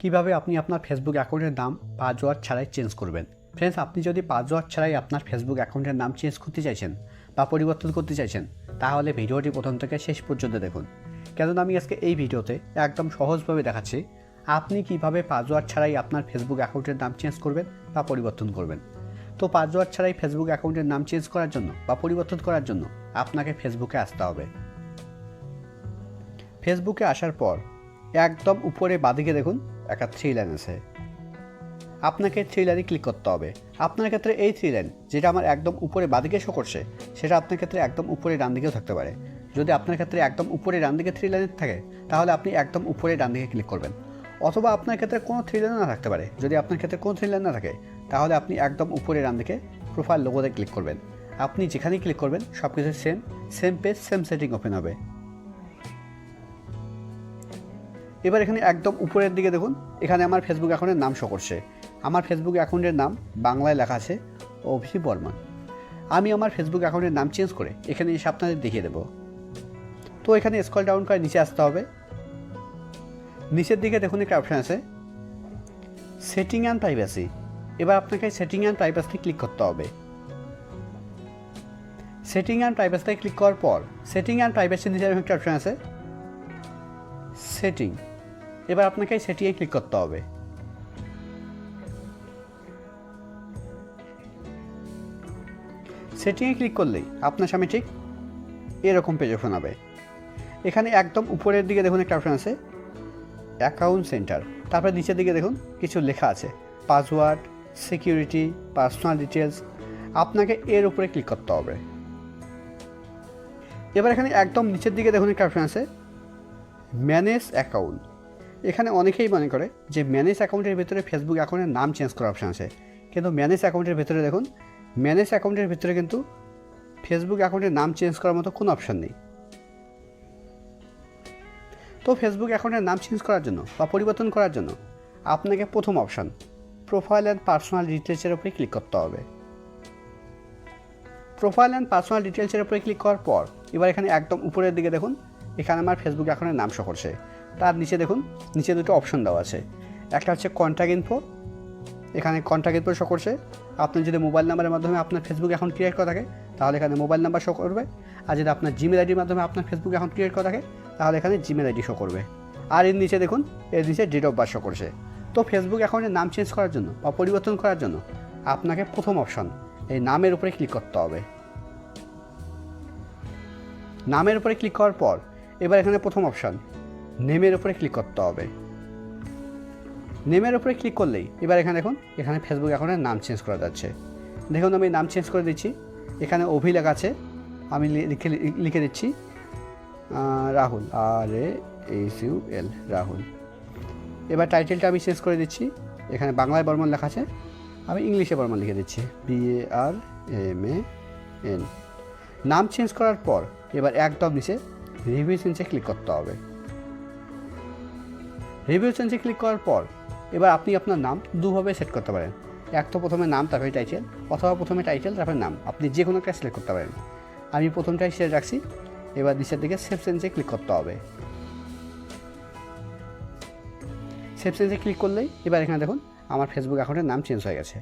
কিভাবে আপনি আপনার ফেসবুক অ্যাকাউন্টের নাম পাসওয়ার্ড ছাড়াই চেঞ্জ করবেন। ফ্রেন্ডস, আপনি যদি পাসওয়ার্ড ছাড়াই আপনার ফেসবুক অ্যাকাউন্টের নাম চেঞ্জ করতে চাইছেন বা পরিবর্তন করতে চাইছেন, তাহলে ভিডিওটি প্রথম থেকে শেষ পর্যন্ত দেখুন, কেননা আমি আজকে এই ভিডিওতে একদম সহজভাবে দেখাচ্ছি আপনি কিভাবে পাসওয়ার্ড ছাড়াই আপনার ফেসবুক অ্যাকাউন্টের নাম চেঞ্জ করবেন বা পরিবর্তন করবেন। তো পাসওয়ার্ড ছাড়াই ফেসবুক অ্যাকাউন্টের নাম চেঞ্জ করার জন্য বা পরিবর্তন করার জন্য আপনাকে ফেসবুকে আসতে হবে। ফেসবুকে আসার পর একদম উপরে বাঁদিকে দেখুন একটা থ্রি লাইন আছে, আপনাকে থ্রি লাইনে ক্লিক করতে হবে। আপনার ক্ষেত্রে এই থ্রি লাইন যেটা আমার একদম উপরে বাঁদিকে শো করছে, সেটা আপনার ক্ষেত্রে একদম উপরে ডান দিকেও থাকতে পারে। যদি আপনার ক্ষেত্রে একদম উপরে ডান দিকে থ্রি লাইন থাকে, তাহলে আপনি একদম উপরে ডান দিকে ক্লিক করবেন। অথবা আপনার ক্ষেত্রে কোনো থ্রি লাইন না থাকতে পারে। যদি আপনার ক্ষেত্রে কোনো থ্রি লাইন না থাকে, তাহলে আপনি একদম উপরে ডান দিকে প্রোফাইল লোগোতে ক্লিক করবেন। আপনি যেখানেই ক্লিক করবেন সব কিছু same page, same setting open হবে। এবার এখানে একদম উপরের দিকে দেখুন, এখানে আমার ফেসবুক অ্যাকাউন্টের নাম শো করছে। আমার ফেসবুক অ্যাকাউন্টের নাম বাংলায় লেখা আছে অভি বর্মন। আমি আমার ফেসবুক অ্যাকাউন্টের নাম চেঞ্জ করে এখানে এসে আপনাদের দেখিয়ে দেবো। তো এখানে স্ক্রল ডাউন করে নিচে আসতে হবে। নিচের দিকে দেখুন একটা অপশান আছে সেটিং অ্যান্ড প্রাইভেসি। এবার আপনাকে সেটিং অ্যান্ড প্রাইভেসিতে ক্লিক করতে হবে। সেটিং অ্যান্ড প্রাইভেসিতে ক্লিক করার পর সেটিং অ্যান্ড প্রাইভেসির নিচে একটা অপশান আছে সেটিং। এবার আপনাকে সেটিংয়ে ক্লিক করতে হবে। সেটিংয়ে ক্লিক করলেই আপনার সামনে ঠিক এরকম পেজ ওপেন হবে। এখানে একদম উপরের দিকে দেখুন একটা অপশান আছে অ্যাকাউন্ট সেন্টার। তারপরে নিচের দিকে দেখুন কিছু লেখা আছে পাসওয়ার্ড, সিকিউরিটি, পার্সোনাল ডিটেলস। আপনাকে এর উপরে ক্লিক করতে হবে। এবার এখানে একদম নিচের দিকে দেখুন একটা অপশান আছে ম্যানেজ অ্যাকাউন্ট। এখানে অনেকেই মনে করে যে ম্যানেজ অ্যাকাউন্টের ভিতরে ফেসবুক অ্যাকাউন্টের নাম চেঞ্জ করার অপশান আছে, কিন্তু ম্যানেজ অ্যাকাউন্টের ভিতরে দেখুন, ম্যানেজ অ্যাকাউন্টের ভিতরে কিন্তু ফেসবুক অ্যাকাউন্টের নাম চেঞ্জ করার মতো কোনো অপশান নেই। তো ফেসবুক অ্যাকাউন্টের নাম চেঞ্জ করার জন্য বা পরিবর্তন করার জন্য আপনাকে প্রথম অপশান প্রোফাইল অ্যান্ড পার্সোনাল ডিটেলসের উপরে ক্লিক করতে হবে। প্রোফাইল অ্যান্ড পার্সোনাল ডিটেলসের উপরে ক্লিক করার পর এবার এখানে একদম উপরের দিকে দেখুন, এখানে আমার ফেসবুক অ্যাকাউন্টের নাম শো করছে। তার নিচে দেখুন, নিচে দুটো অপশন দেওয়া আছে। একটা হচ্ছে কন্ট্যাক্ট ইনফো, এখানে কন্ট্যাক্ট ইনফো শো করছে। আপনি যদি মোবাইল নাম্বারের মাধ্যমে আপনার ফেসবুক অ্যাকাউন্ট ক্রিয়েট করা থাকে, তাহলে এখানে মোবাইল নাম্বার শো করবে। আর যদি আপনার জিমেল আইডির মাধ্যমে আপনার ফেসবুক অ্যাকাউন্ট ক্রিয়েট করা থাকে, তাহলে এখানে জিমেল আইডি শো করবে। আর এর নিচে দেখুন, এর নিচে ডেট অফ বার্থ শো করছে। তো ফেসবুক অ্যাকাউন্টের নাম চেঞ্জ করার জন্য বা পরিবর্তন করার জন্য আপনাকে প্রথম অপশন এই নামের উপরে ক্লিক করতে হবে। নামের উপরে ক্লিক করার পর এবার এখানে প্রথম অপশান নেমের উপরে ক্লিক করতে হবে। নেমের উপরে ক্লিক করলেই এবার এখানে দেখুন, এখানে ফেসবুক অ্যাকাউন্টের নাম চেঞ্জ করা যাচ্ছে। দেখুন আমি নাম চেঞ্জ করে দিচ্ছি। এখানে অভি লেখা আছে, আমি লিখে দিচ্ছি রাহুল, RAHUL রাহুল। এবার টাইটেলটা আমি চেঞ্জ করে দিচ্ছি। এখানে বাংলায় বর্মন লেখা আছে, আমি ইংলিশে বর্মন লিখে দিচ্ছি BARMAN। নাম চেঞ্জ করার পর এবার একদম নিচে রিভিউ চেঞ্জে ক্লিক করতে হবে। রিভিউ চেঞ্জে ক্লিক করার পর এবার আপনি আপনার নাম দুভাবে সেট করতে পারেন। এক তো প্রথমে নাম তারপরে টাইটেল, অথবা প্রথমে টাইটেল তারপরে নাম, আপনি যে কোনো একটা সিলেক্ট করতে পারেন। আমি প্রথমটাই সিলেক্ট রাখছি। এবার নিচের দিকে সেভ চেঞ্জে ক্লিক করতে হবে। সেভ চেঞ্জে ক্লিক করলেই এবার এখানে দেখুন আমার ফেসবুক অ্যাকাউন্টের নাম চেঞ্জ হয়ে গেছে।